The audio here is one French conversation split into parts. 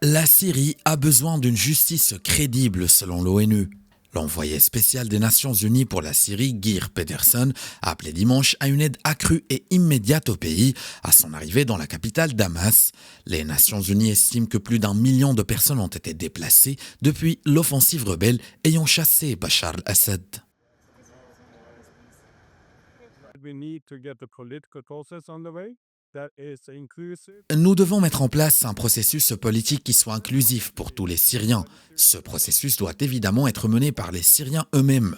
La Syrie a besoin d'une justice crédible selon l'ONU. L'envoyé spécial des Nations Unies pour la Syrie, Geir Pedersen, a appelé dimanche à une aide accrue et immédiate au pays à son arrivée dans la capitale Damas. Les Nations Unies estiment que plus d'1 million de personnes ont été déplacées depuis l'offensive rebelle ayant chassé Bachar al-Assad. Nous devons mettre en place un processus politique qui soit inclusif pour tous les Syriens. Ce processus doit évidemment être mené par les Syriens eux-mêmes.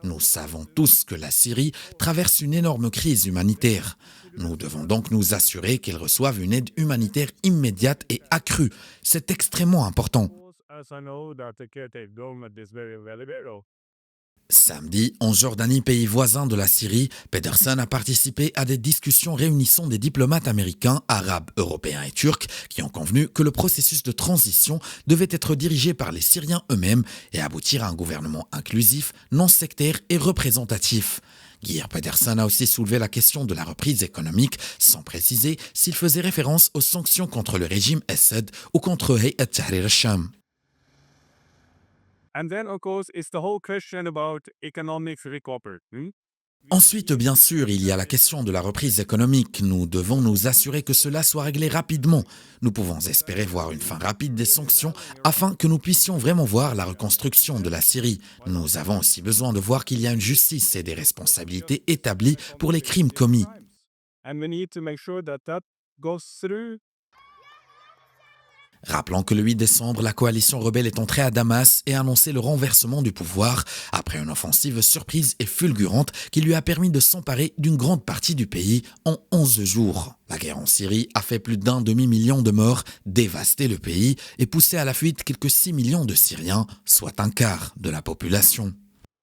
Nous savons tous que la Syrie traverse une énorme crise humanitaire. Nous devons donc nous assurer qu'ils reçoivent une aide humanitaire immédiate et accrue. C'est extrêmement important. Samedi, en Jordanie, pays voisin de la Syrie, Pedersen a participé à des discussions réunissant des diplomates américains, arabes, européens et turcs qui ont convenu que le processus de transition devait être dirigé par les Syriens eux-mêmes et aboutir à un gouvernement inclusif, non sectaire et représentatif. Geir Pedersen a aussi soulevé la question de la reprise économique, sans préciser s'il faisait référence aux sanctions contre le régime Assad ou contre Hayat Tahrir al-Sham. And then, of course, it's the whole question about economic recovery. Ensuite, bien sûr, il y a la question de la reprise économique. Nous devons nous assurer que cela soit réglé rapidement. Nous pouvons espérer voir une fin rapide des sanctions afin que nous puissions vraiment voir la reconstruction de la Syrie. Nous avons aussi besoin de voir qu'il y a une justice et des responsabilités établies pour les crimes commis. And we need to make sure that that goes through. Rappelons que le 8 décembre, la coalition rebelle est entrée à Damas et a annoncé le renversement du pouvoir après une offensive surprise et fulgurante qui lui a permis de s'emparer d'une grande partie du pays en 11 jours. La guerre en Syrie a fait plus d'1 demi-million de morts, dévasté le pays et poussé à la fuite quelques 6 millions de Syriens, soit un quart de la population.